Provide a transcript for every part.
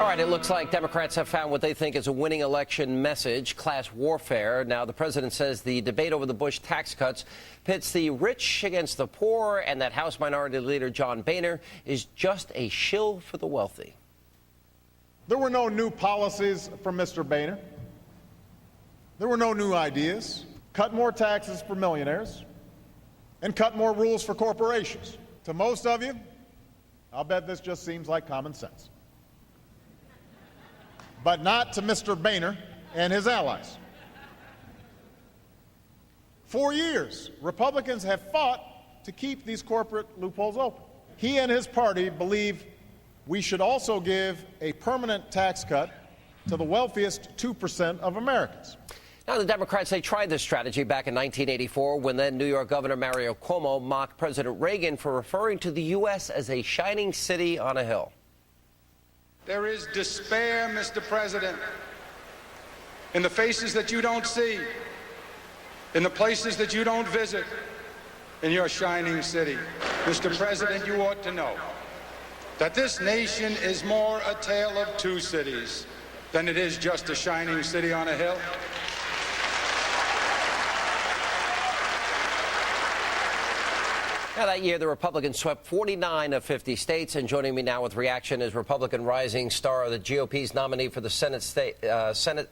right, it looks like Democrats have found what they think is a winning election message, class warfare. Now, the president says the debate over the Bush tax cuts pits the rich against the poor, and that House Minority Leader John Boehner is just a shill for the wealthy. There were no new policies from Mr. Boehner. There were no new ideas. Cut more taxes for millionaires and cut more rules for corporations. To most of you, I'll bet this just seems like common sense. But not to Mr. Boehner and his allies. For years, Republicans have fought to keep these corporate loopholes open. He and his party believe we should also give a permanent tax cut to the wealthiest 2% of Americans. Now, the Democrats, they tried this strategy back in 1984 when then New York Governor Mario Cuomo mocked President Reagan for referring to the U.S. as a shining city on a hill. There is despair, Mr. President, in the faces that you don't see, in the places that you don't visit, in your shining city. Mr. President, you ought to know that this nation is more a tale of two cities than it is just a shining city on a hill. Now, that year, the Republicans swept 49 of 50 states. And joining me now with reaction is Republican rising star, the GOP's nominee for the Senate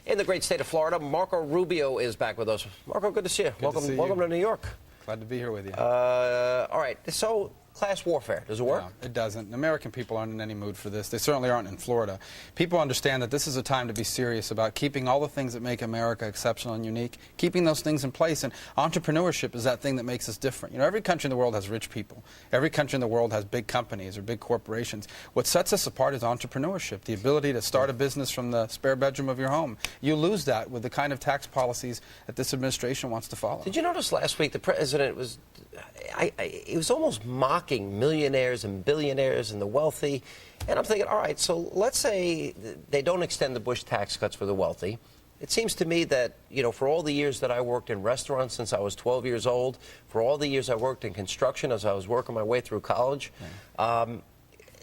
in the great state of Florida, Marco Rubio, is back with us. Marco, good to see you. Welcome to New York. Glad to be here with you. All right. So, class warfare, does it work? No, it doesn't. American people aren't in any mood for this. They certainly aren't in Florida. People understand that this is a time to be serious about keeping all the things that make America exceptional and unique, keeping those things in place. And entrepreneurship is that thing that makes us different. You know, every country in the world has rich people. Every country in the world has big companies or big corporations. What sets us apart is entrepreneurship, the ability to start a business from the spare bedroom of your home. You lose that with the kind of tax policies that this administration wants to follow. Did you notice last week the president was, he was almost mocking millionaires and billionaires and the wealthy? And I'm thinking, all right, so let's say they don't extend the Bush tax cuts for the wealthy. It seems to me that, you know, for all the years that I worked in restaurants since I was 12 years old, for all the years I worked in construction as I was working my way through college,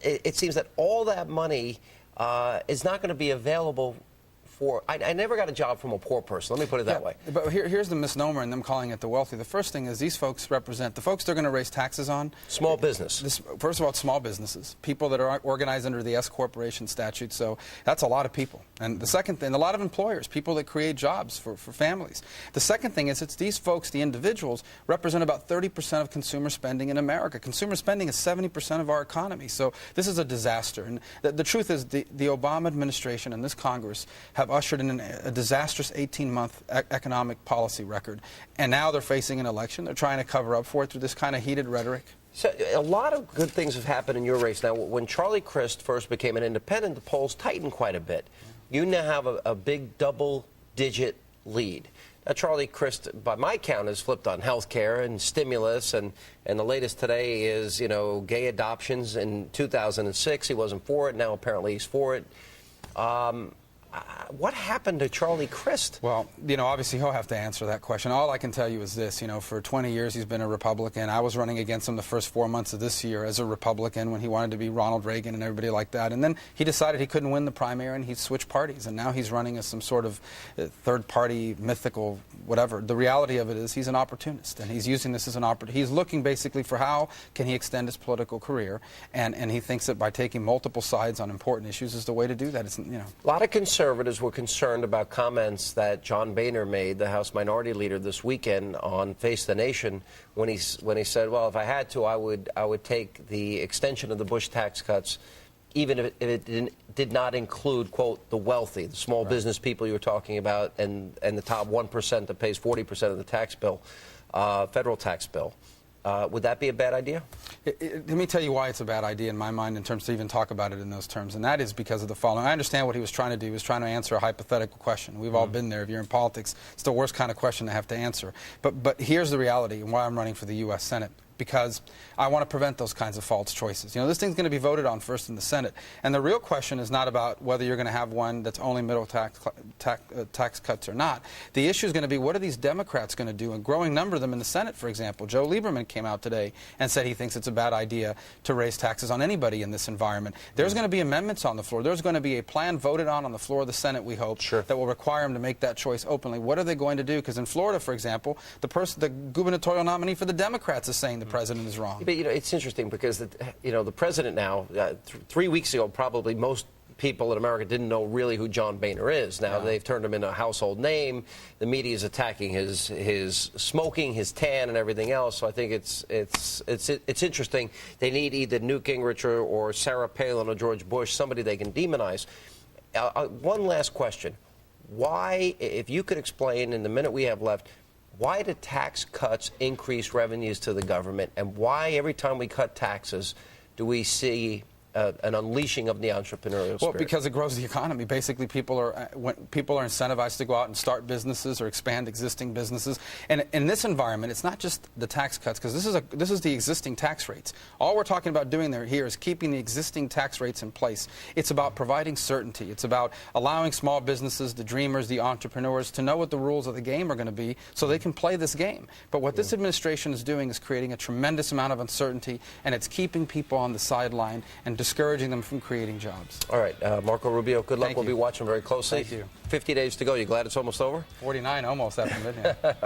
it seems that all that money is not going to be available for, I never got a job from a poor person. Let me put it that way. But here's the misnomer in them calling it the wealthy. The first thing is these folks represent the folks they're going to raise taxes on. Small business. First of all, it's small businesses, people that are organized under the S corporation statute. So that's a lot of people. And the second thing, a lot of employers, people that create jobs for families. The second thing is it's these folks, the individuals, represent about 30% of consumer spending in America. Consumer spending is 70% of our economy. So this is a disaster. And the truth is the Obama administration and this Congress have ushered in a disastrous 18-month economic policy record. And now they're facing an election. They're trying to cover up for it through this kind of heated rhetoric. So a lot of good things have happened in your race. Now, when Charlie Crist first became an independent, the polls tightened quite a bit. You now have a big double-digit lead. Now, Charlie Crist, by my count, has flipped on health care and stimulus, and the latest today is, you know, gay adoptions. In 2006, he wasn't for it. Now, apparently, he's for it. What happened to Charlie Crist? Well, you know, obviously he'll have to answer that question. All I can tell you is this, you know, for 20 years he's been a Republican. I was running against him the first 4 months of this year as a Republican when he wanted to be Ronald Reagan and everybody like that. And then he decided he couldn't win the primary and he switched parties. And now he's running as some sort of third-party, mythical, whatever. The reality of it is he's an opportunist, and he's using this as an opportunity. He's looking basically for how can he extend his political career, and he thinks that by taking multiple sides on important issues is the way to do that. It's, you know. A lot of conservatives were concerned about comments that John Boehner made, the House Minority Leader, this weekend on Face the Nation, when he said, well, if I had to, I would take the extension of the Bush tax cuts, even if it did not include, quote, the wealthy, the small business people you were talking about, and the top 1% that pays 40% of the tax bill, federal tax bill. Would that be a bad idea? Let me tell you why it's a bad idea in my mind in terms to even talk about it in those terms, and that is because of the following. I understand what he was trying to do. He was trying to answer a hypothetical question. We've all been there. If you're in politics, it's the worst kind of question to have to answer. But here's the reality and why I'm running for the U.S. Senate. because I want to prevent those kinds of false choices. You know, this thing's going to be voted on first in the Senate, and the real question is not about whether you're going to have one that's only middle tax cuts or not. The issue is going to be, what are these Democrats going to do? A growing number of them in the Senate, for example. Joe Lieberman came out today and said he thinks it's a bad idea to raise taxes on anybody in this environment. There's going to be amendments on the floor. There's going to be a plan voted on the floor of the Senate, we hope, that will require them to make that choice openly. What are they going to do? Because in Florida, for example, the gubernatorial nominee for the Democrats is saying the president is wrong. But, you know, it's interesting because, the president now, 3 weeks ago, probably most people in America didn't know really who John Boehner is. Now they've turned him into a household name. The media is attacking his smoking, his tan, and everything else. So I think it's interesting. They need either Newt Gingrich or Sarah Palin or George Bush, somebody they can demonize. One last question. Why, if you could explain in the minute we have left, why do tax cuts increase revenues to the government, and why every time we cut taxes do we see an unleashing of the entrepreneurial spirit? Well, because it grows the economy. Basically, people are incentivized to go out and start businesses or expand existing businesses. And in this environment, it's not just the tax cuts, because this is the existing tax rates. All we're talking about doing here is keeping the existing tax rates in place. It's about providing certainty. It's about allowing small businesses, the dreamers, the entrepreneurs, to know what the rules of the game are going to be so they can play this game. But what this administration is doing is creating a tremendous amount of uncertainty, and it's keeping people on the sideline and discouraging them from creating jobs. All right, Marco Rubio, good luck. Thank We'll you. be watching very closely. Thank you. 50 days to go. You glad it's almost over? 49 almost after midnight.